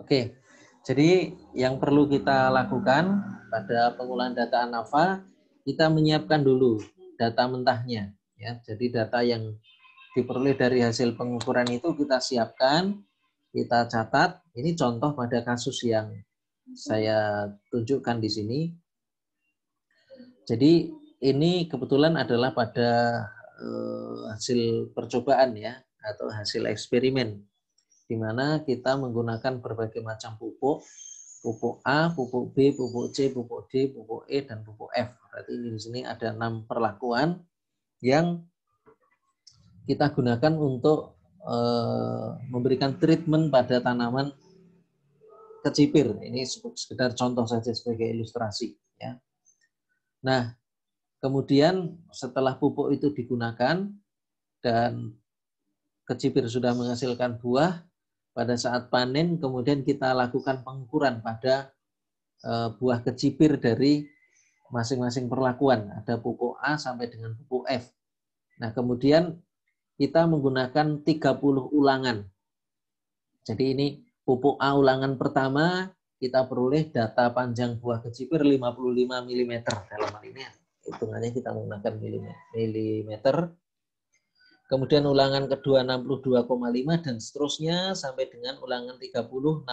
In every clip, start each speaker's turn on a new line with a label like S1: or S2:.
S1: Oke, jadi yang perlu kita lakukan pada pengolahan data ANAVA, kita menyiapkan dulu data mentahnya. Ya, jadi data yang diperoleh dari hasil pengukuran itu kita siapkan, kita catat. Ini contoh pada kasus yang saya tunjukkan di sini. Jadi ini kebetulan adalah pada hasil percobaan ya, atau hasil eksperimen, di mana kita menggunakan berbagai macam pupuk A, pupuk B, pupuk C, pupuk D, pupuk E, dan pupuk F. Berarti di sini ada 6 perlakuan yang kita gunakan untuk memberikan treatment pada tanaman kecipir. Ini sekedar contoh saja sebagai ilustrasi. Ya. Nah, kemudian setelah pupuk itu digunakan dan kecipir sudah menghasilkan buah, pada saat panen kemudian kita lakukan pengukuran pada buah kecipir dari masing-masing perlakuan. Ada pupuk A sampai dengan pupuk F. Nah, kemudian kita menggunakan 30 ulangan. Jadi ini pupuk A ulangan pertama, kita peroleh data panjang buah kecipir 55 mm. Dalam hal ini hitungannya kita menggunakan milimeter. Kemudian ulangan kedua 62,5 dan seterusnya sampai dengan ulangan 30 62,5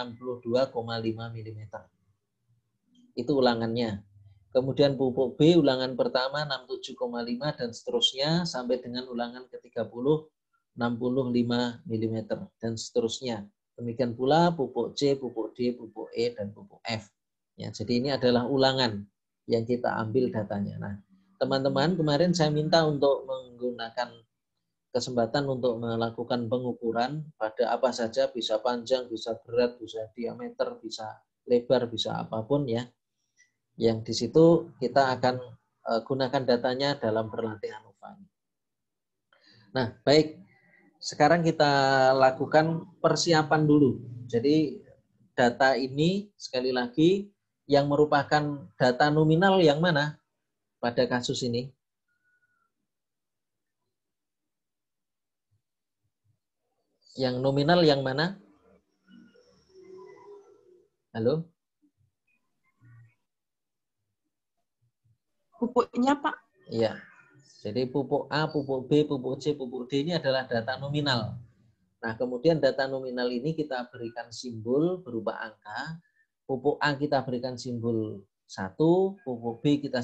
S1: mm. Itu ulangannya. Kemudian pupuk B ulangan pertama 67,5 dan seterusnya sampai dengan ulangan ke-30 65 mm dan seterusnya. Demikian pula pupuk C, pupuk D, pupuk E, dan pupuk F. Ya, jadi ini adalah ulangan yang kita ambil datanya. Nah, teman-teman, kemarin saya minta untuk menggunakan kesempatan untuk melakukan pengukuran pada apa saja, bisa panjang, bisa berat, bisa diameter, bisa lebar, bisa apapun ya. Yang di situ kita akan gunakan datanya dalam berlatih ANOVA. Nah, baik. Sekarang kita lakukan persiapan dulu. Jadi data ini sekali lagi yang merupakan data nominal yang mana pada kasus ini? Yang nominal yang mana? Halo?
S2: Pupuknya, Pak.
S1: Iya. Jadi pupuk A, pupuk B, pupuk C, pupuk D ini adalah data nominal. Nah, kemudian data nominal ini kita berikan simbol berupa angka. Pupuk A kita berikan simbol 1, pupuk B kita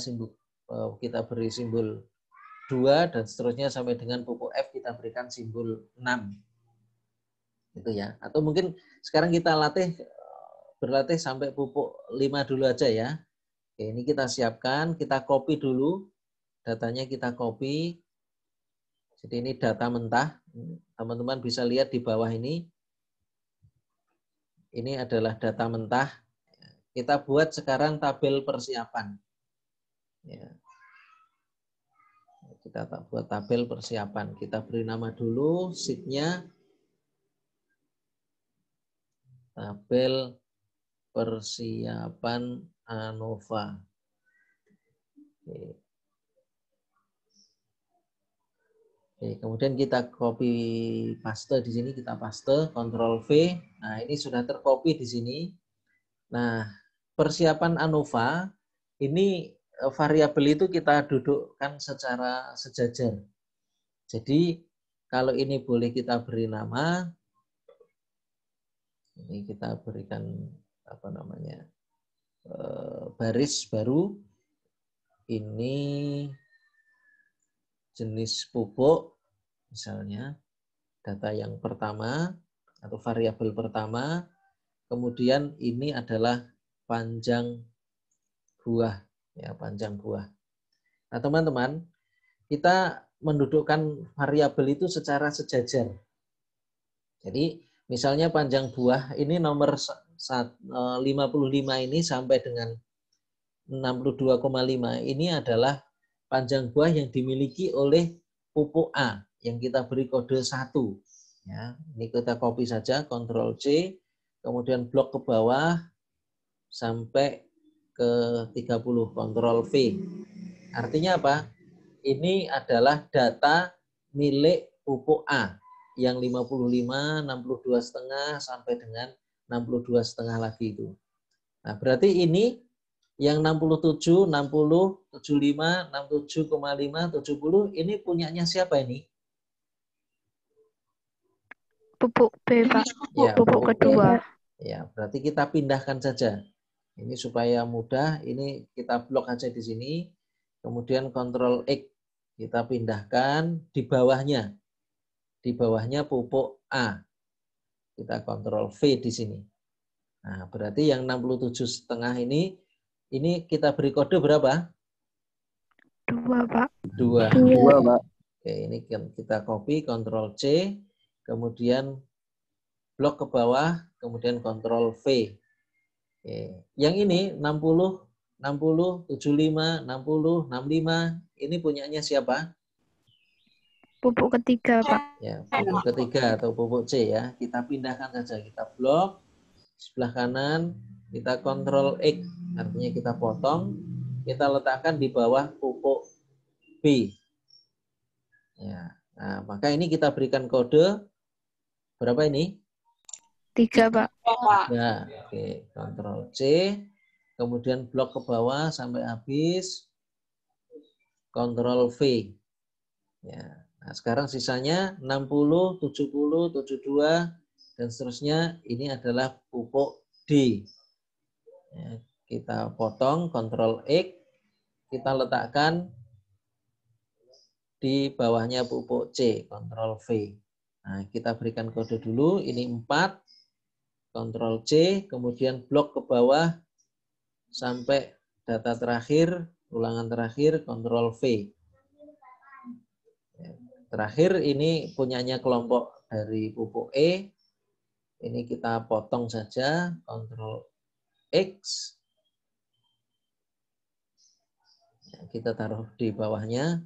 S1: beri simbol 2, dan seterusnya sampai dengan pupuk F kita berikan simbol 6. Gitu ya. Atau mungkin sekarang kita berlatih sampai pupuk 5 dulu aja ya. Oke, ini kita siapkan, kita copy dulu. Datanya kita copy. Jadi ini data mentah. Teman-teman bisa lihat di bawah ini. Ini adalah data mentah. Kita buat sekarang tabel persiapan. Ya. Kita buat tabel persiapan. Kita beri nama dulu sheet-nya. Tabel persiapan ANOVA. Oke, kemudian kita copy paste di sini, kita paste, Ctrl V. Nah, ini sudah tercopy di sini. Nah, persiapan ANOVA ini variabel itu kita dudukkan secara sejajar. Jadi kalau ini boleh kita beri nama. Ini kita berikan baris baru. Ini jenis pupuk, misalnya data yang pertama atau variabel pertama. Kemudian ini adalah panjang buah, ya, panjang buah. Nah, teman-teman, kita mendudukkan variabel itu secara sejajar. Jadi misalnya panjang buah ini nomor 55 ini sampai dengan 62,5 ini adalah panjang buah yang dimiliki oleh pupuk A yang kita beri kode 1. Ya, ini kita copy saja, Ctrl C, kemudian blok ke bawah sampai ke 30, Ctrl V. Artinya apa? Ini adalah data milik pupuk A yang 55, 62,5 sampai dengan 62,5 lagi itu. Nah, berarti ini yang 67, 60, 75, 67,5, 70 ini punyanya siapa ini?
S2: Pupuk B, Pak.
S1: Ya,
S2: Pupuk kedua.
S1: Ya, berarti kita pindahkan saja. Ini supaya mudah, ini kita blok aja di sini. Kemudian Ctrl X kita pindahkan di bawahnya. Di bawahnya pupuk A. Kita Ctrl V di sini. Nah, berarti yang 67,5 ini kita beri kode berapa?
S2: 2, Pak.
S1: 2.
S3: 2, Pak.
S1: Oke, ini kita copy, Ctrl C, kemudian blok ke bawah, kemudian Ctrl V. Oke. Yang ini 60, 60, 75, 60, 65, ini punyanya siapa?
S2: Pupuk ketiga, Pak.
S1: Ya, pupuk ketiga atau pupuk C ya. Kita pindahkan saja, kita blok sebelah kanan, kita Ctrl X, artinya kita potong, kita letakkan di bawah pupuk B. Ya. Nah, maka ini kita berikan kode berapa ini?
S2: 3, Pak.
S1: Ya, oke. Ctrl C, kemudian blok ke bawah sampai habis, Ctrl V. Ya. Nah, sekarang sisanya 60, 70, 72, dan seterusnya. Ini adalah pupuk D. Ya, kita potong, Ctrl X, kita letakkan di bawahnya pupuk C, Ctrl V. Nah, kita berikan kode dulu, ini 4, Ctrl C, kemudian blok ke bawah sampai data terakhir, ulangan terakhir, Ctrl V. Terakhir ini punyanya kelompok dari pupuk E. Ini kita potong saja, Ctrl X. Kita taruh di bawahnya.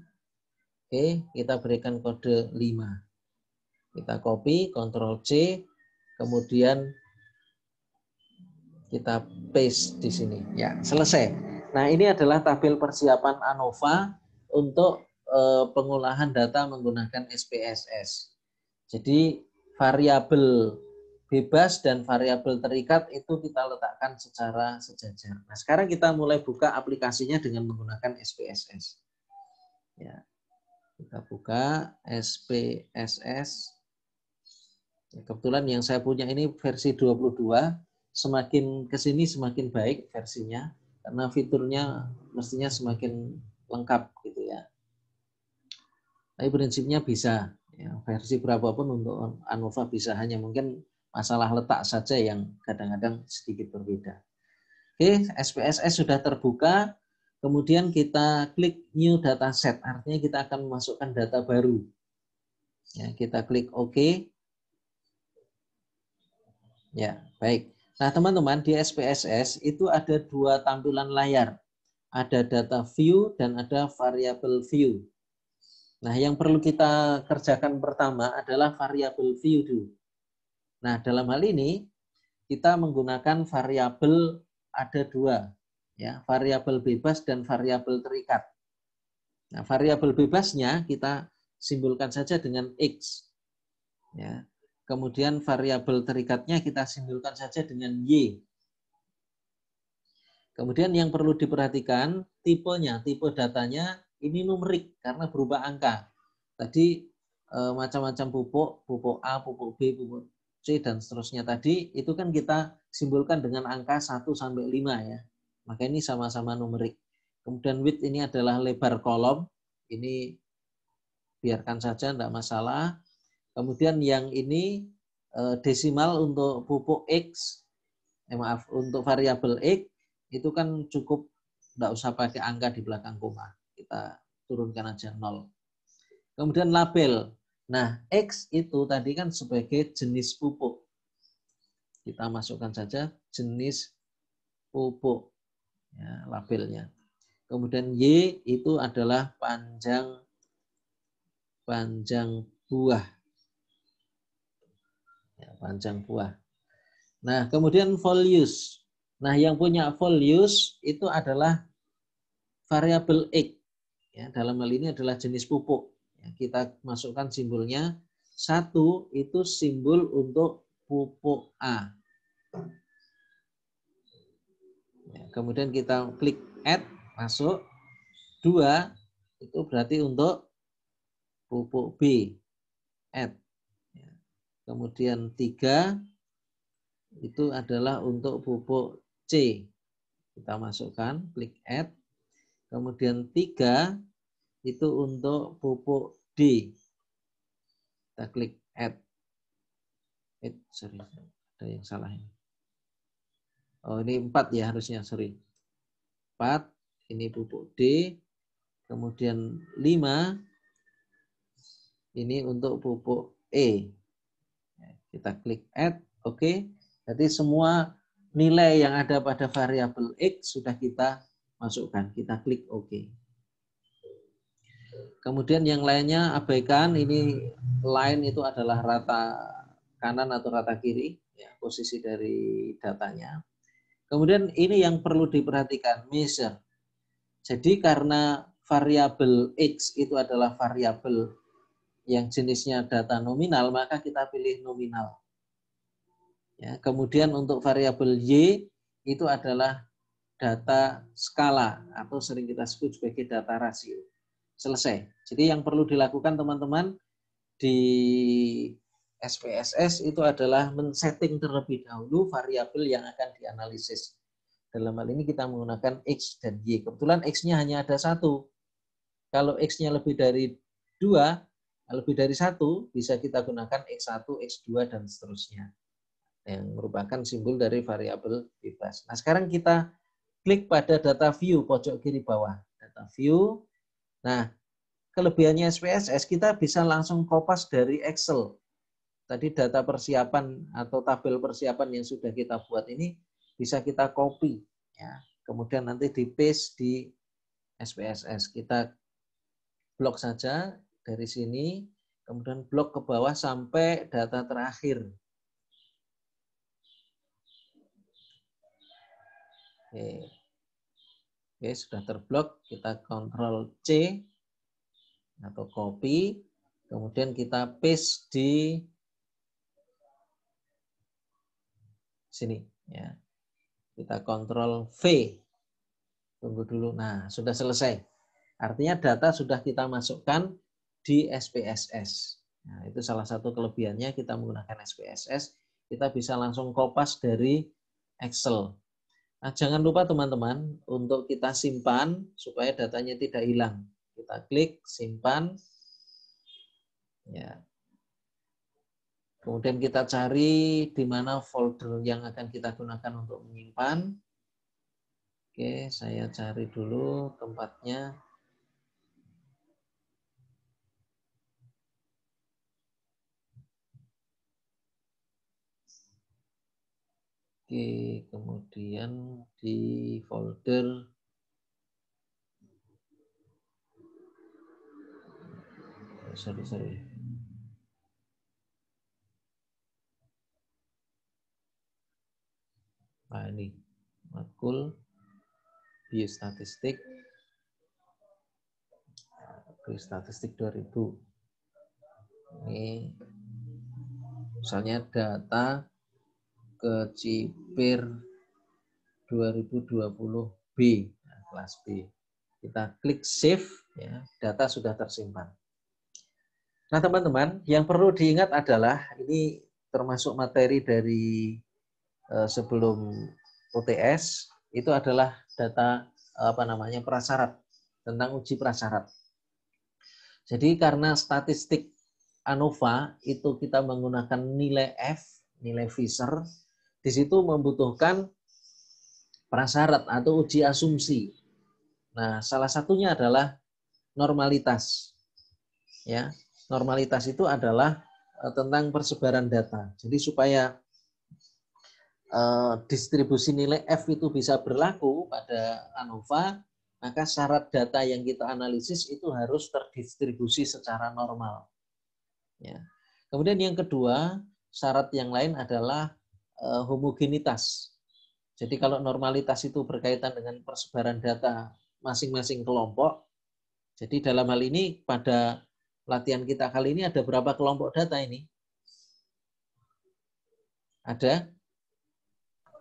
S1: Oke, kita berikan kode 5. Kita copy, Ctrl C, kemudian kita paste di sini. Ya, selesai. Nah, ini adalah tabel persiapan ANOVA untuk pengolahan data menggunakan SPSS. Jadi variabel bebas dan variabel terikat itu kita letakkan secara sejajar. Nah, sekarang kita mulai buka aplikasinya dengan menggunakan SPSS. Ya. Kita buka SPSS. Kebetulan yang saya punya ini versi 22. Semakin ke sini semakin baik versinya karena fiturnya mestinya semakin lengkap gitu ya. Tapi prinsipnya bisa ya, versi berapapun untuk ANOVA bisa, hanya mungkin masalah letak saja yang kadang-kadang sedikit berbeda. Oke, SPSS sudah terbuka. Kemudian kita klik New Dataset, artinya kita akan memasukkan data baru. Ya, kita klik OK. Ya, baik. Nah, teman-teman, di SPSS itu ada 2 tampilan layar. Ada data view dan ada variable view. Nah, yang perlu kita kerjakan pertama adalah variable view dulu. Nah, dalam hal ini kita menggunakan variabel, ada 2, ya, variabel bebas dan variabel terikat. Nah, variabel bebasnya kita simbolkan saja dengan X. Ya. Kemudian variabel terikatnya kita simbolkan saja dengan Y. Kemudian yang perlu diperhatikan tipenya, tipe datanya ini numerik karena berubah angka. Tadi macam-macam pupuk A, pupuk B, pupuk C, dan seterusnya tadi itu kan kita simbolkan dengan angka 1 sampai 5 ya. Maka ini sama-sama numerik. Kemudian width ini adalah lebar kolom. Ini biarkan saja, tidak masalah. Kemudian yang ini desimal untuk pupuk X, untuk variabel X, itu kan cukup, tidak usah pakai angka di belakang koma. Kita turunkan aja 0. Kemudian label. Nah, X itu tadi kan sebagai jenis pupuk. Kita masukkan saja jenis pupuk. Ya, labelnya. Kemudian Y itu adalah panjang buah. Ya, panjang buah. Nah, kemudian values. Nah, yang punya values itu adalah variabel X. Ya, dalam hal ini adalah jenis pupuk. Ya, kita masukkan simbolnya. 1 itu simbol untuk pupuk A. Ya, kemudian kita klik add, masuk. 2 itu berarti untuk pupuk B, add. Ya. Kemudian 3 itu adalah untuk pupuk C. Kita masukkan, klik add. Kemudian 3 itu untuk pupuk D. Kita klik add. Sorry, ada yang salah ini. Oh, ini 4 ya harusnya, sorry. 4, ini pupuk D. Kemudian 5, ini untuk pupuk E. Kita klik add, oke. Jadi semua nilai yang ada pada variabel X sudah kita masukkan. Kita klik oke. Kemudian yang lainnya abaikan, ini line itu adalah rata kanan atau rata kiri, ya, posisi dari datanya. Kemudian ini yang perlu diperhatikan, measure. Jadi karena variabel X itu adalah variabel yang jenisnya data nominal, maka kita pilih nominal. Ya, kemudian untuk variabel Y itu adalah data skala atau sering kita sebut sebagai data rasio. Selesai. Jadi yang perlu dilakukan teman-teman di SPSS itu adalah men-setting terlebih dahulu variabel yang akan dianalisis. Dalam hal ini kita menggunakan X dan Y. Kebetulan X-nya hanya ada 1. Kalau X-nya lebih dari 2, lebih dari 1, bisa kita gunakan X1, X2, dan seterusnya. Yang merupakan simbol dari variabel bebas. Nah, sekarang kita klik pada data view pojok kiri bawah. Data view. Nah, kelebihannya SPSS kita bisa langsung kopas dari Excel. Tadi data persiapan atau tabel persiapan yang sudah kita buat ini bisa kita copy, ya. Kemudian nanti di paste di SPSS. Kita blok saja dari sini, kemudian blok ke bawah sampai data terakhir. Oke, sudah terblok, kita Ctrl C atau copy, kemudian kita paste di sini, ya. Kita Ctrl V. Tunggu dulu. Nah, sudah selesai. Artinya data sudah kita masukkan di SPSS. Nah, itu salah satu kelebihannya kita menggunakan SPSS. Kita bisa langsung kopas dari Excel. Nah, jangan lupa teman-teman untuk kita simpan supaya datanya tidak hilang. Kita klik simpan. Ya. Kemudian kita cari di mana folder yang akan kita gunakan untuk menyimpan. Oke, saya cari dulu tempatnya. Oke, kemudian di folder sorry. Nah, ini makul biostatistik 2000. Ini misalnya data Kecipir 2020B, nah, kelas B. Kita klik save, ya, data sudah tersimpan. Nah, teman-teman, yang perlu diingat adalah ini termasuk materi dari sebelum UTS, itu adalah data prasyarat, tentang uji prasyarat. Jadi karena statistik ANOVA itu kita menggunakan nilai F, nilai Fisher, di situ membutuhkan prasyarat atau uji asumsi. Nah, salah satunya adalah normalitas. Ya, normalitas itu adalah tentang persebaran data. Jadi supaya distribusi nilai F itu bisa berlaku pada ANOVA, maka syarat data yang kita analisis itu harus terdistribusi secara normal. Ya. Kemudian yang kedua, syarat yang lain adalah homogenitas. Jadi kalau normalitas itu berkaitan dengan persebaran data masing-masing kelompok, jadi dalam hal ini pada latihan kita kali ini ada berapa kelompok data ini? Ada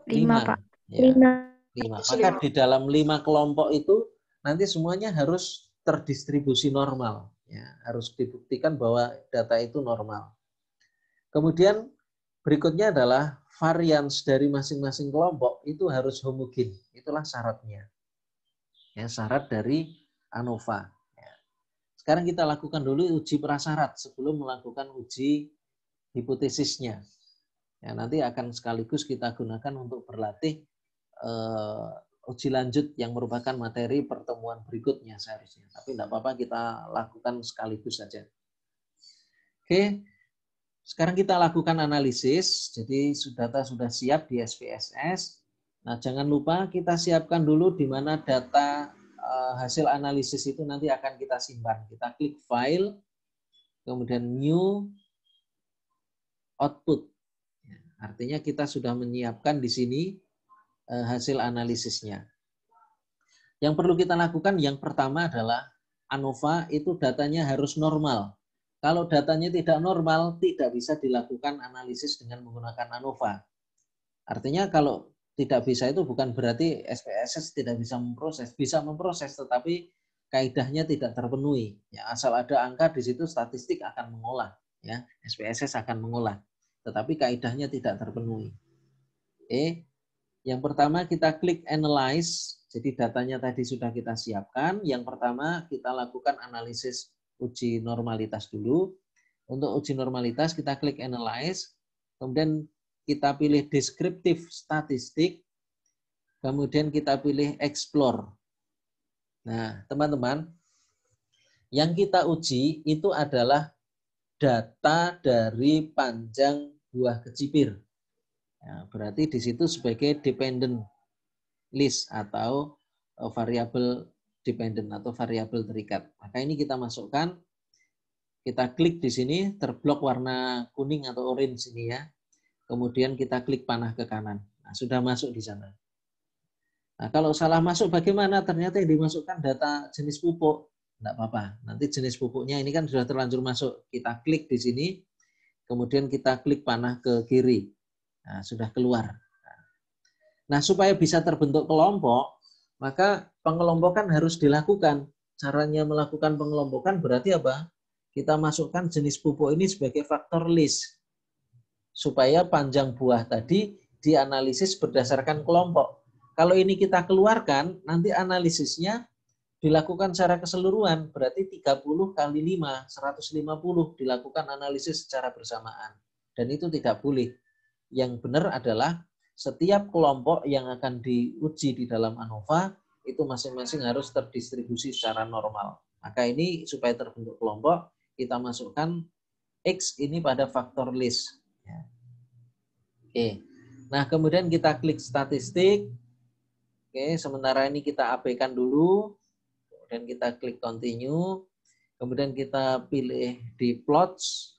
S2: 5, Pak.
S1: Ya, 5. Maka di dalam 5 kelompok itu nanti semuanya harus terdistribusi normal. Ya, harus dibuktikan bahwa data itu normal. Kemudian berikutnya adalah varians dari masing-masing kelompok itu harus homogen. Itulah syaratnya. Ya, syarat dari ANOVA. Ya. Sekarang kita lakukan dulu uji prasyarat sebelum melakukan uji hipotesisnya. Ya, nanti akan sekaligus kita gunakan untuk berlatih uji lanjut yang merupakan materi pertemuan berikutnya seharusnya. Tapi tidak apa-apa, kita lakukan sekaligus saja. Oke, sekarang kita lakukan analisis. Jadi data sudah siap di SPSS. Nah, jangan lupa kita siapkan dulu di mana data hasil analisis itu nanti akan kita simpan. Kita klik file, kemudian new, output. Artinya kita sudah menyiapkan di sini hasil analisisnya. Yang perlu kita lakukan yang pertama adalah ANOVA itu datanya harus normal. Kalau datanya tidak normal, tidak bisa dilakukan analisis dengan menggunakan ANOVA. Artinya kalau tidak bisa itu bukan berarti SPSS tidak bisa memproses, tetapi kaidahnya tidak terpenuhi. Ya, asal ada angka di situ statistik akan mengolah, ya, SPSS akan mengolah, tetapi kaidahnya tidak terpenuhi. Oke. Yang pertama kita klik analyze, jadi datanya tadi sudah kita siapkan. Yang pertama kita lakukan analisis uji normalitas dulu. Untuk uji normalitas kita klik analyze, kemudian kita pilih deskriptif statistik, kemudian kita pilih explore. Nah, teman-teman, yang kita uji itu adalah data dari panjang buah kecipir. Ya, berarti di situ sebagai dependent list atau variabel dependent atau variabel terikat. Maka ini kita masukkan, kita klik di sini, terblok warna kuning atau orange ini ya. Kemudian kita klik panah ke kanan. Nah, sudah masuk di sana. Nah, kalau salah masuk bagaimana? Ternyata yang dimasukkan data jenis pupuk. Tidak apa-apa. Nanti jenis pupuknya ini kan sudah terlanjur masuk. Kita klik di sini, kemudian kita klik panah ke kiri. Nah, sudah keluar. Nah, supaya bisa terbentuk kelompok, maka pengelompokan harus dilakukan. Caranya melakukan pengelompokan berarti apa? Kita masukkan jenis pupuk ini sebagai faktor list. Supaya panjang buah tadi dianalisis berdasarkan kelompok. Kalau ini kita keluarkan, nanti analisisnya dilakukan secara keseluruhan. Berarti 30 kali 5, 150 dilakukan analisis secara bersamaan. Dan itu tidak boleh. Yang benar adalah setiap kelompok yang akan diuji di dalam ANOVA itu masing-masing harus terdistribusi secara normal. Maka ini supaya terbentuk kelompok, kita masukkan X ini pada faktor list. Ya. Oke. Nah, kemudian kita klik statistik. Oke, sementara ini kita abaikan dulu. Kemudian kita klik continue. Kemudian kita pilih di plots.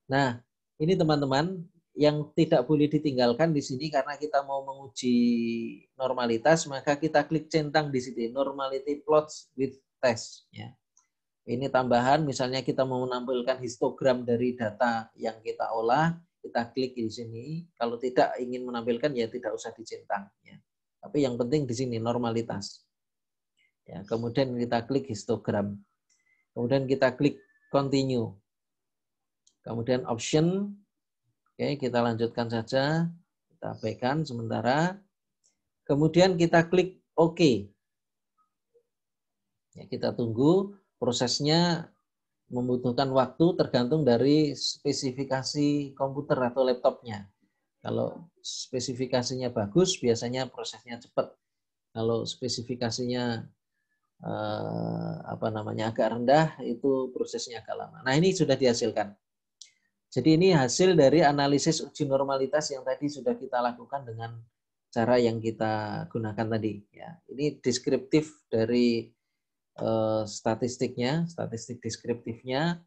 S1: Nah, ini teman-teman, yang tidak boleh ditinggalkan di sini karena kita mau menguji normalitas, maka kita klik centang di sini, normality plots with test. Ya. Ini tambahan, misalnya kita mau menampilkan histogram dari data yang kita olah, kita klik di sini. Kalau tidak ingin menampilkan, ya tidak usah dicentang. Ya. Tapi yang penting di sini normalitas. Ya, kemudian kita klik histogram. Kemudian kita klik continue. Kemudian option. Oke, kita lanjutkan saja. Kita abaikan sementara. Kemudian kita klik OK. Ya, kita tunggu. Prosesnya membutuhkan waktu tergantung dari spesifikasi komputer atau laptopnya. Kalau spesifikasinya bagus, biasanya prosesnya cepat. Kalau spesifikasinya agak rendah, itu prosesnya agak lama. Nah, ini sudah dihasilkan. Jadi ini hasil dari analisis uji normalitas yang tadi sudah kita lakukan dengan cara yang kita gunakan tadi. Ya, ini deskriptif dari statistiknya, statistik deskriptifnya.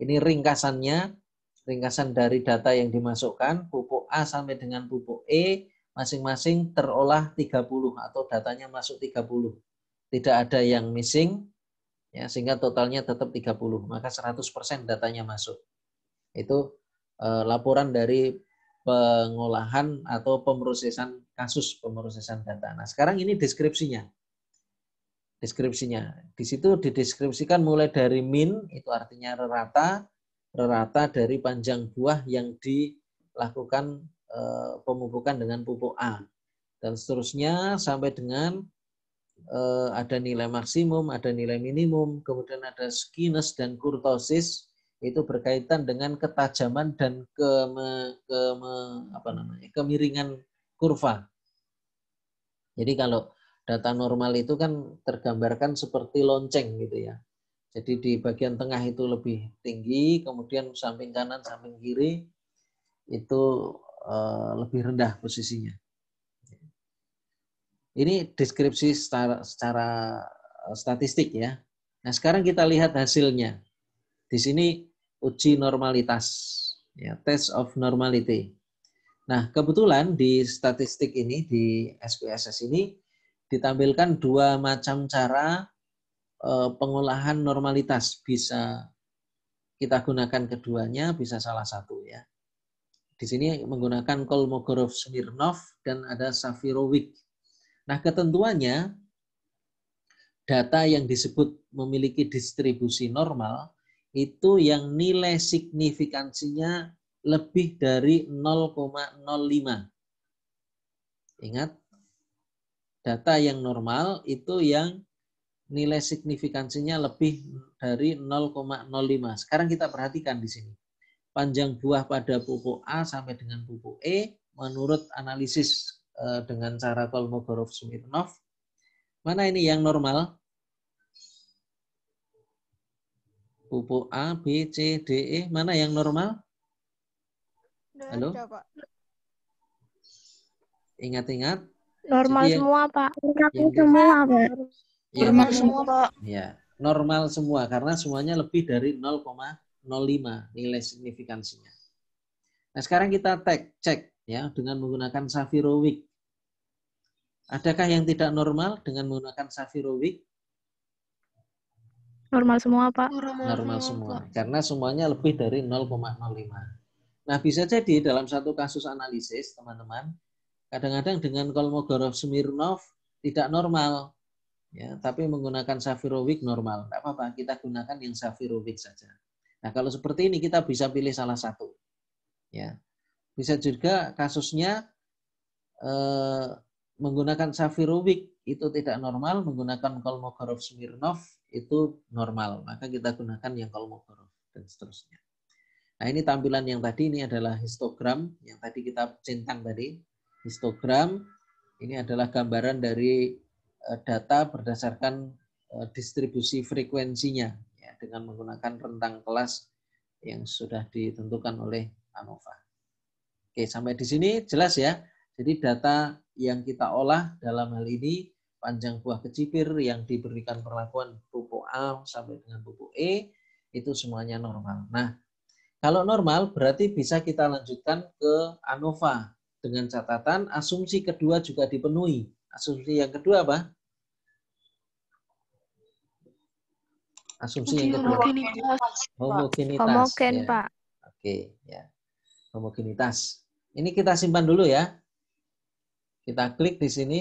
S1: Ini ringkasannya, ringkasan dari data yang dimasukkan, pupuk A sampai dengan pupuk E, masing-masing terolah 30 atau datanya masuk 30. Tidak ada yang missing, ya, sehingga totalnya tetap 30. Maka 100% datanya masuk. Itu laporan dari pengolahan atau pemrosesan kasus, pemrosesan data. Nah, sekarang ini deskripsinya. Deskripsinya. Di situ dideskripsikan mulai dari min, itu artinya rata dari panjang buah yang dilakukan pemupukan dengan pupuk A. Dan seterusnya sampai dengan ada nilai maksimum, ada nilai minimum, kemudian ada skewness dan kurtosis, itu berkaitan dengan ketajaman dan kemiringan kurva. Jadi kalau data normal itu kan tergambarkan seperti lonceng gitu ya. Jadi di bagian tengah itu lebih tinggi, kemudian samping kanan, samping kiri itu lebih rendah posisinya. Ini deskripsi secara statistik ya. Nah, sekarang kita lihat hasilnya. Di sini uji normalitas, ya, test of normality. Nah, kebetulan di statistik ini, di SPSS ini, ditampilkan dua macam cara pengolahan normalitas. Bisa kita gunakan keduanya, bisa salah satu ya. Di sini menggunakan Kolmogorov-Smirnov dan ada Safirovic. Nah, ketentuannya data yang disebut memiliki distribusi normal itu yang nilai signifikansinya lebih dari 0,05. Ingat, data yang normal itu yang nilai signifikansinya lebih dari 0,05. Sekarang kita perhatikan di sini. Panjang buah pada pupuk A sampai dengan pupuk E menurut analisis dengan cara Kolmogorov-Smirnov. Mana ini yang normal? Pupuk A, B, C, D, E. Mana yang normal? Halo? Ingat-ingat.
S2: Normal
S1: Jadi
S2: semua, Pak.
S1: yang
S2: Semua, Pak.
S1: ya,
S3: Normal semua, Pak.
S1: ya, normal semua karena semuanya lebih dari 0,05 nilai signifikansinya. Nah, sekarang kita cek ya dengan menggunakan Safirovic. Adakah yang tidak normal dengan menggunakan Safirovic?
S2: Normal semua, Pak.
S1: Normal semua, karena semuanya lebih dari 0,05. Nah, bisa jadi dalam satu kasus analisis, teman-teman, kadang-kadang dengan Kolmogorov-Smirnov tidak normal, ya, tapi menggunakan Safirovic normal. Tidak apa-apa, kita gunakan yang Safirovic saja. Nah, kalau seperti ini kita bisa pilih salah satu. Ya, bisa juga kasusnya menggunakan Safirovic itu tidak normal, menggunakan Kolmogorov-Smirnov itu normal. Maka kita gunakan yang Kolmogorov dan seterusnya. Nah, ini tampilan yang tadi ini adalah histogram yang tadi kita centang tadi. Histogram ini adalah gambaran dari data berdasarkan distribusi frekuensinya ya, dengan menggunakan rentang kelas yang sudah ditentukan oleh ANOVA. Oke, sampai di sini jelas ya. Jadi data yang kita olah dalam hal ini panjang buah kecipir yang diberikan perlakuan pupuk A sampai dengan pupuk E itu semuanya normal. Nah, kalau normal berarti bisa kita lanjutkan ke ANOVA dengan catatan asumsi kedua juga dipenuhi. Asumsi yang kedua apa? Asumsi yang kedua homogenitas.
S2: Homogen,
S1: ya.
S2: Pak.
S1: Oke, ya. Homogenitas. Ini kita simpan dulu ya. Kita klik di sini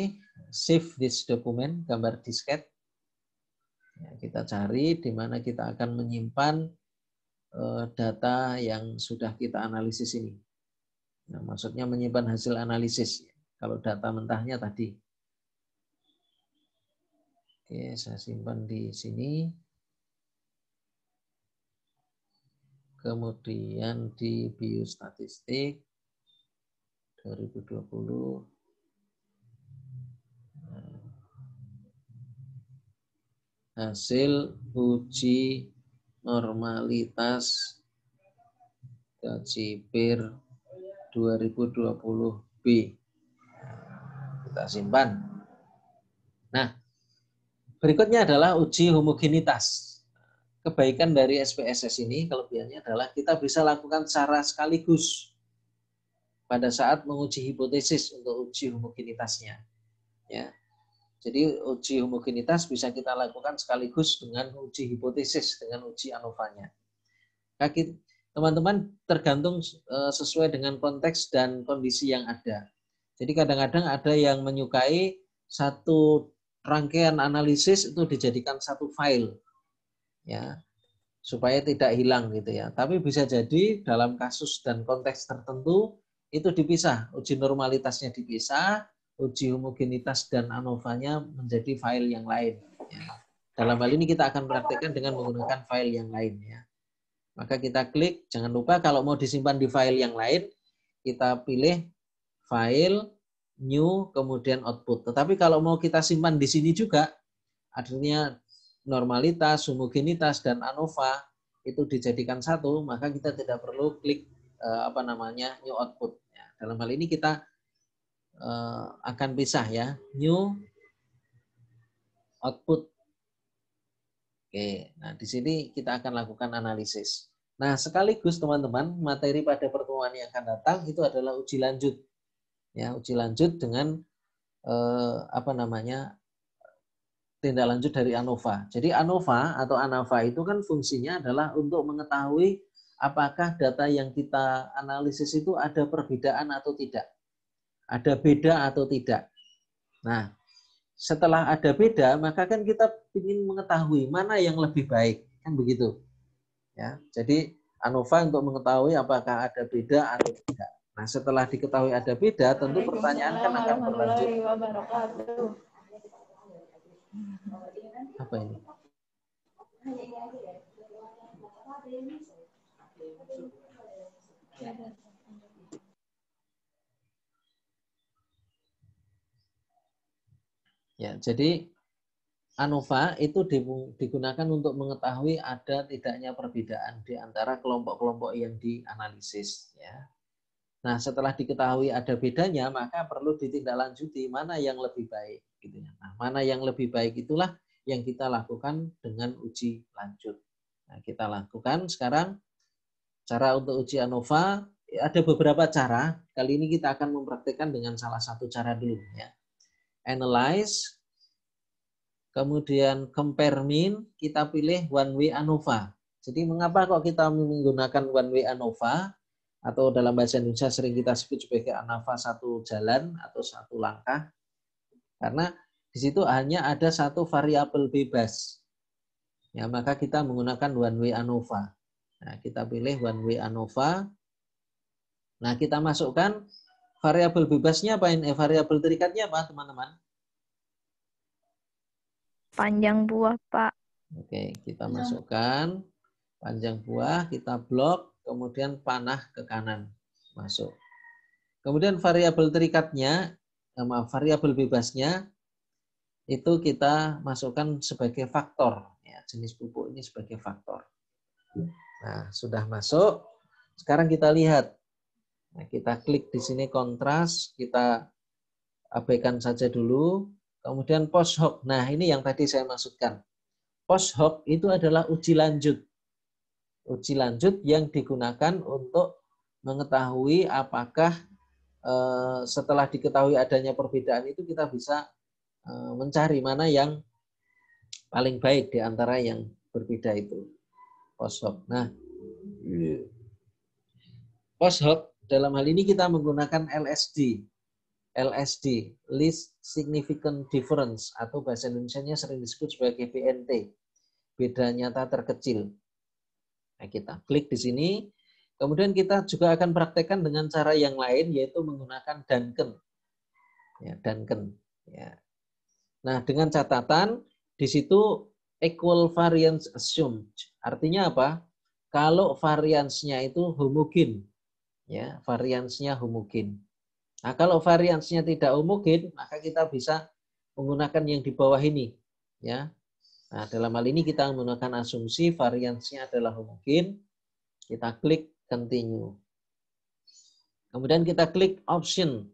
S1: save this document, gambar disket. Ya, kita cari di mana kita akan menyimpan data yang sudah kita analisis ini. Nah, maksudnya menyimpan hasil analisis. Kalau data mentahnya tadi. Oke, saya simpan di sini. Kemudian di biostatistik 2020. Hasil uji normalitas kecipir 2020B. Kita simpan. Nah, berikutnya adalah uji homogenitas. Kebaikan dari SPSS ini, kelebihannya adalah kita bisa lakukan secara sekaligus pada saat menguji hipotesis untuk uji homogenitasnya. Ya. Jadi uji homogenitas bisa kita lakukan sekaligus dengan uji hipotesis, dengan uji ANOVA-nya. teman-teman tergantung sesuai dengan konteks dan kondisi yang ada. Jadi kadang-kadang ada yang menyukai satu rangkaian analisis itu dijadikan satu file, ya, supaya tidak hilang gitu ya. Tapi bisa jadi dalam kasus dan konteks tertentu itu dipisah, uji normalitasnya dipisah, uji homogenitas dan ANOVA-nya menjadi file yang lain. Ya. Dalam hal ini kita akan praktekkan dengan menggunakan file yang lain ya. Maka kita klik, jangan lupa kalau mau disimpan di file yang lain, kita pilih file, new, kemudian output. Tetapi kalau mau kita simpan di sini juga, artinya normalitas, homogenitas, dan ANOVA itu dijadikan satu, maka kita tidak perlu klik new output. Ya, dalam hal ini kita akan pisah ya, new output. Oke, nah di sini kita akan lakukan analisis. Nah sekaligus teman-teman, materi pada pertemuan yang akan datang itu adalah uji lanjut. Ya, uji lanjut dengan tindak lanjut dari ANOVA. Jadi ANOVA atau ANAVA itu kan fungsinya adalah untuk mengetahui apakah data yang kita analisis itu ada perbedaan atau tidak. Ada beda atau tidak. Nah, setelah ada beda, maka kan kita ingin mengetahui mana yang lebih baik. Kan begitu. Ya, jadi ANOVA untuk mengetahui apakah ada beda atau tidak. Nah, setelah diketahui ada beda, tentu pertanyaan kan akan berlanjut. Apa ini? Ya, jadi ANOVA itu digunakan untuk mengetahui ada tidaknya perbedaan di antara kelompok-kelompok yang dianalisis. Ya. Nah, setelah diketahui ada bedanya, maka perlu ditindaklanjuti mana yang lebih baik. Gitu ya. Nah, mana yang lebih baik itulah yang kita lakukan dengan uji lanjut. Nah, kita lakukan sekarang cara untuk uji ANOVA. Ada beberapa cara. Kali ini kita akan mempraktikkan dengan salah satu cara dulu. Ya. Analyze, kemudian compare mean, kita pilih one way ANOVA. Jadi mengapa kok kita menggunakan one way ANOVA atau dalam bahasa Indonesia sering kita sebut sebagai ANOVA satu jalan atau satu langkah? Karena di situ hanya ada satu variabel bebas. Ya, maka kita menggunakan one way ANOVA. Nah, kita pilih one way ANOVA. Nah, kita masukkan variabel bebasnya apa ini? Variabel terikatnya apa, teman-teman?
S2: Panjang buah, Pak.
S1: Oke, kita masukkan panjang buah, kita blok, kemudian panah ke kanan, masuk. Kemudian variabel terikatnya, variabel bebasnya, itu kita masukkan sebagai faktor. Ya, jenis pupuk ini sebagai faktor. Nah, sudah masuk. Sekarang kita lihat. Nah, kita klik di sini kontras, kita abaikan saja dulu. Kemudian post hoc. Nah, ini yang tadi saya maksudkan. Post hoc itu adalah uji lanjut. Uji lanjut yang digunakan untuk mengetahui apakah setelah diketahui adanya perbedaan itu kita bisa mencari mana yang paling baik di antara yang berbeda itu. Post hoc. Nah, post hoc dalam hal ini kita menggunakan LSD. LSD, Least Significant Difference, atau bahasa Indonesianya sering disebut sebagai BNT, beda nyata terkecil. Nah, kita klik di sini. Kemudian kita juga akan praktekkan dengan cara yang lain, yaitu menggunakan Duncan. Ya, Duncan. Ya. Nah, dengan catatan di situ equal variance assumed. Artinya apa? Kalau variansnya itu homogen, ya, variansnya homogen. Nah, kalau variansnya tidak homogen, maka kita bisa menggunakan yang di bawah ini, ya. Nah, dalam hal ini kita menggunakan asumsi variansnya adalah homogen. Kita klik continue. Kemudian kita klik option.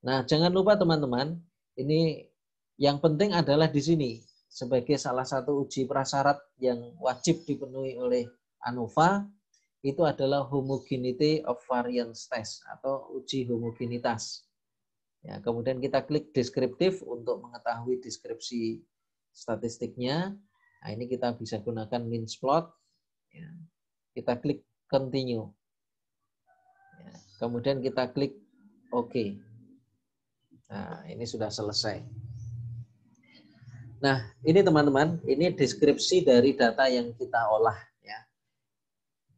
S1: Nah, jangan lupa teman-teman, ini yang penting adalah di sini sebagai salah satu uji prasyarat yang wajib dipenuhi oleh ANOVA itu adalah homogeneity of variance test atau uji homogenitas. Ya, kemudian kita klik deskriptif untuk mengetahui deskripsi statistiknya. Nah, ini kita bisa gunakan means plot. Ya. Kita klik continue. Ya, kemudian kita klik OK. Nah, ini sudah selesai. Nah, ini teman-teman, ini deskripsi dari data yang kita olah. Ya.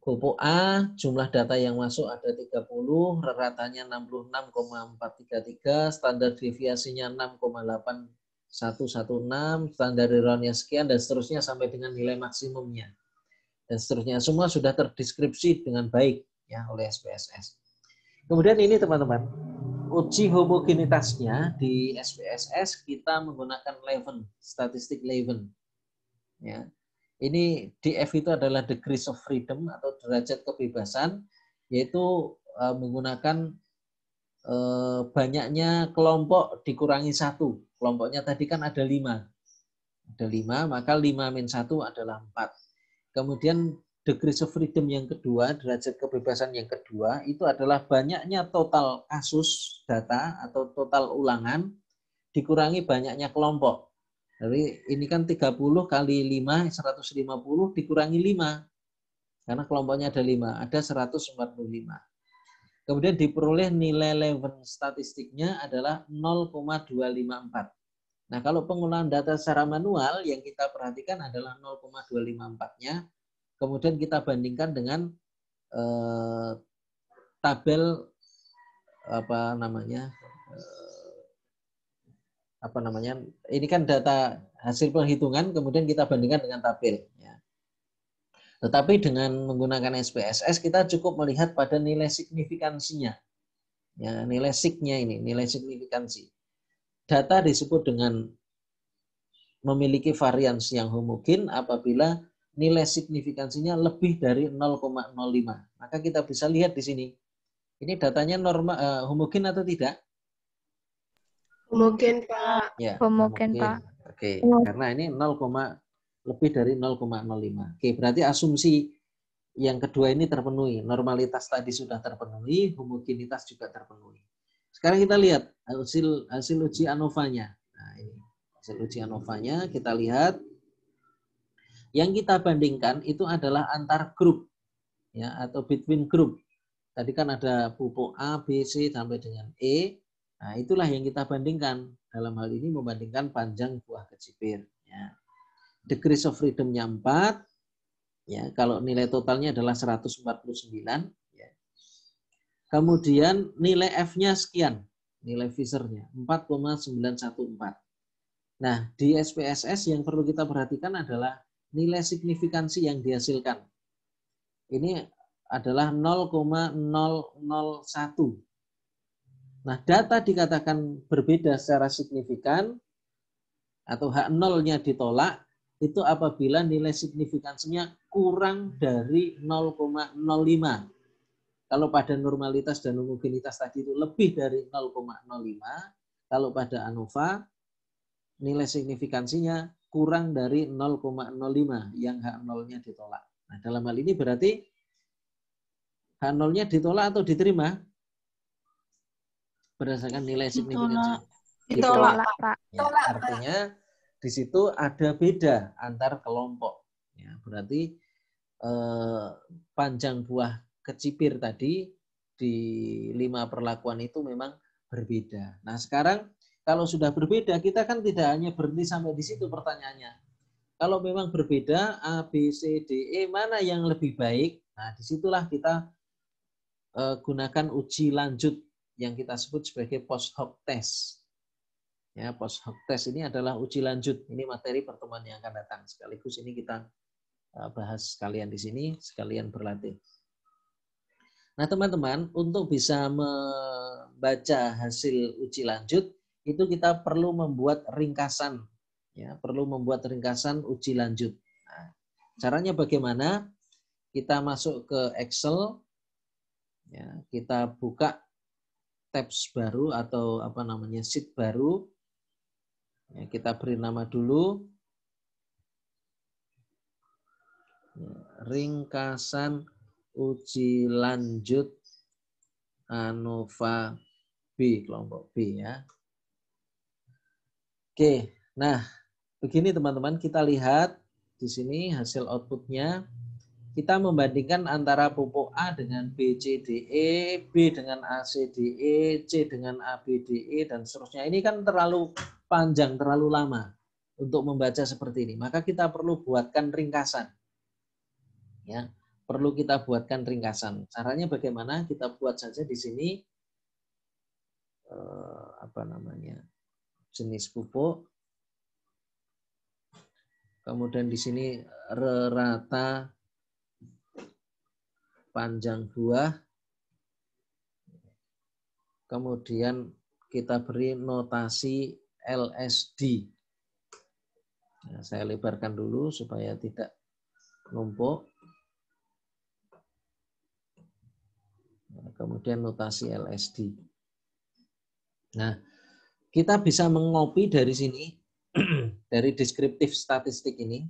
S1: Pupuk A, jumlah data yang masuk ada 30, rata-ratanya 66,433, standar deviasinya 6,8116, standar errornya sekian, dan seterusnya sampai dengan nilai maksimumnya. Dan seterusnya, semua sudah terdeskripsi dengan baik ya oleh SPSS. Kemudian ini teman-teman, uji homogenitasnya di SPSS kita menggunakan Leuven, statistik Leuven. Ya. Ini DF itu adalah degrees of freedom atau derajat kebebasan, yaitu menggunakan banyaknya kelompok dikurangi 1. Kelompoknya tadi kan ada 5. Ada 5, maka 5 min 1 adalah 4. Kemudian degrees of freedom yang kedua, derajat kebebasan yang kedua, itu adalah banyaknya total kasus data atau total ulangan dikurangi banyaknya kelompok. Jadi ini kan 30 kali 5, 150 dikurangi 5. Karena kelompoknya ada 5, ada 145. Kemudian diperoleh nilai Leuven statistiknya adalah 0,254. Nah, kalau pengolahan data secara manual yang kita perhatikan adalah 0,254-nya. Kemudian kita bandingkan dengan tabel ini kan data hasil penghitungan, kemudian kita bandingkan dengan tabel. Ya. Tetapi dengan menggunakan SPSS kita cukup melihat pada nilai signifikansinya. Ya, nilai signya ini, nilai signifikansi. Data disebut dengan memiliki varians yang homogen apabila nilai signifikansinya lebih dari 0,05. Maka kita bisa lihat di sini. Ini datanya homogen atau tidak?
S3: Homogen, Pak.
S1: Ya,
S2: Homogen, Pak.
S1: Oke, karena ini lebih dari 0,05. Oke, berarti asumsi yang kedua ini terpenuhi. Normalitas tadi sudah terpenuhi, homogenitas juga terpenuhi. Sekarang kita lihat hasil uji ANOVA-nya. Nah, ini hasil uji ANOVA-nya kita lihat. Yang kita bandingkan itu adalah antar grup ya atau between group. Tadi kan ada pupuk A, B, C sampai dengan E. Nah, itulah yang kita bandingkan. Dalam hal ini membandingkan panjang buah kecipir ya. Degrees of freedom-nya 4 ya, kalau nilai totalnya adalah 149 ya. Kemudian nilai F-nya sekian, nilai Fisher-nya 4,914. Nah, di SPSS yang perlu kita perhatikan adalah nilai signifikansi yang dihasilkan. Ini adalah 0,001. Nah, data dikatakan berbeda secara signifikan atau H0-nya ditolak, itu apabila nilai signifikansinya kurang dari 0,05. Kalau pada normalitas dan homogenitas tadi itu lebih dari 0,05, kalau pada ANOVA, nilai signifikansinya kurang dari 0,05 yang H0-nya ditolak. Nah, dalam hal ini berarti H0-nya ditolak atau diterima? Berdasarkan nilai signifikansi.
S2: Ditolak, Pak.
S1: Ya, artinya di situ ada beda antar kelompok. Ya, berarti panjang buah kecipir tadi di 5 perlakuan itu memang berbeda. Nah, sekarang kalau sudah berbeda, kita kan tidak hanya berhenti sampai di situ pertanyaannya. Kalau memang berbeda, A, B, C, D, E, mana yang lebih baik? Nah, disitulah kita gunakan uji lanjut yang kita sebut sebagai post hoc test. Ya, post hoc test ini adalah uji lanjut. Ini materi pertemuan yang akan datang. Sekaligus ini kita bahas sekalian di sini, sekalian berlatih. Nah, teman-teman, untuk bisa membaca hasil uji lanjut, itu kita perlu membuat ringkasan. Ya, perlu membuat ringkasan uji lanjut. Nah, caranya bagaimana? Kita masuk ke Excel, ya, kita buka tabs baru atau sheet baru. Ya, kita beri nama dulu ya, ringkasan uji lanjut ANOVA B, kelompok B ya. Oke, nah begini teman-teman, kita lihat di sini hasil outputnya. Kita membandingkan antara pupuk pupuk A dengan BCDE, B dengan ACDE, C dengan ABDE, dan seterusnya. Ini kan terlalu panjang, terlalu lama untuk membaca seperti ini. Maka kita perlu buatkan ringkasan. Ya, perlu kita buatkan ringkasan. Caranya bagaimana? Kita buat saja di sini jenis pupuk. Kemudian di sini rata panjang buah. Kemudian kita beri notasi LSD. Nah, saya lebarkan dulu supaya tidak numpuk. Nah, kemudian notasi LSD. Nah, kita bisa mengopi dari sini, dari deskriptif statistik ini.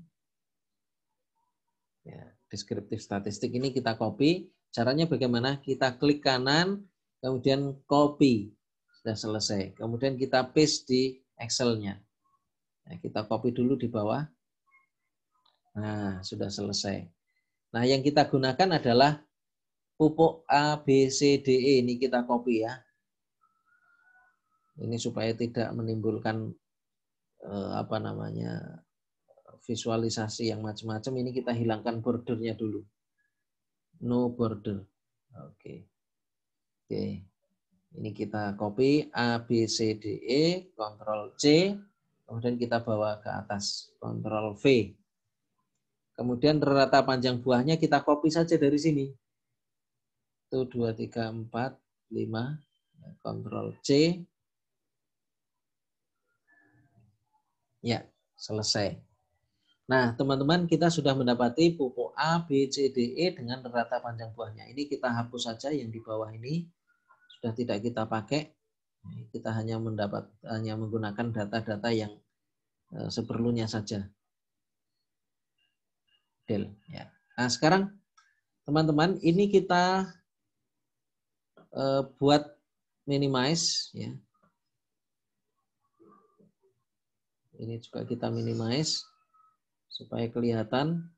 S1: Ya, deskriptif statistik ini kita copy. Caranya bagaimana? Kita klik kanan, kemudian copy. Sudah selesai. Kemudian kita paste di Excel-nya. Nah, kita copy dulu di bawah. Nah, sudah selesai. Nah, yang kita gunakan adalah pupuk A, B, C, D, E. Ini kita copy ya. Ini supaya tidak menimbulkan visualisasi yang macam-macam. Ini kita hilangkan bordernya dulu. No border. Oke. Ini kita copy A, B, C, D, E, Ctrl C, kemudian kita bawa ke atas, Ctrl V. Kemudian rata panjang buahnya kita copy saja dari sini. Itu 2, 3, 4, 5, Ctrl C. Ya, selesai. Nah, teman-teman, kita sudah mendapati pupuk A, B, C, D, E dengan rata panjang buahnya. Ini kita hapus saja yang di bawah ini. Sudah tidak kita pakai. Kita hanya menggunakan data-data yang seperlunya saja. Del, ya. Nah, sekarang teman-teman, ini kita buat minimize ya. Ini juga kita minimize supaya kelihatan.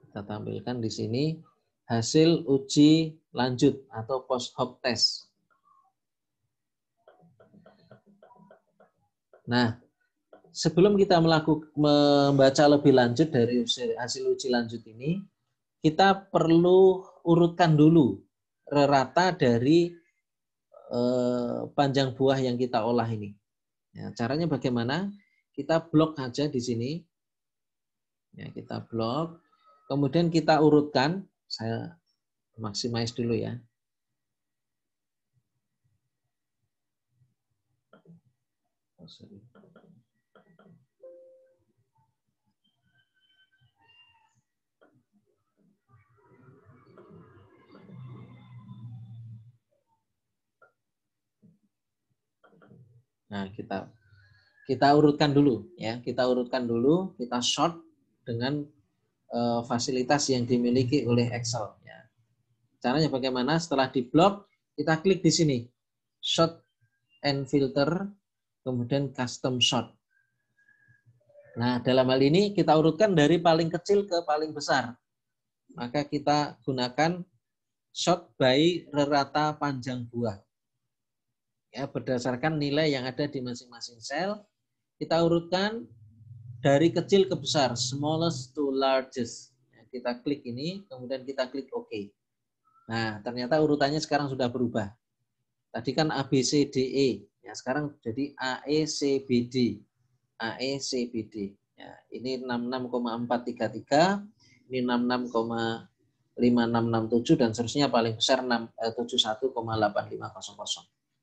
S1: Kita tampilkan di sini hasil uji lanjut atau post hoc test. Nah, sebelum kita membaca lebih lanjut dari hasil uji lanjut ini, kita perlu urutkan dulu rata dari panjang buah yang kita olah ini. Ya, caranya bagaimana? Kita blok aja di sini. Ya, kita blok. Kemudian kita urutkan. Saya maximize dulu ya. Nah, kita urutkan dulu ya. Kita urutkan dulu, kita sort dengan fasilitas yang dimiliki oleh Excel ya. Caranya bagaimana? Setelah diblok, kita klik di sini. Sort and filter, kemudian custom sort. Nah, dalam hal ini kita urutkan dari paling kecil ke paling besar. Maka kita gunakan sort by rata panjang buah. Ya, berdasarkan nilai yang ada di masing-masing sel, kita urutkan dari kecil ke besar, smallest to largest. Ya, kita klik ini, kemudian kita klik OK. Nah, ternyata urutannya sekarang sudah berubah. Tadi kan A, B, C, D, E. Ya, sekarang jadi A, E, C, B, D. A, E, C, B, D. Ya, ini 66,433, ini 66,5667, dan seterusnya paling besar 71,8500.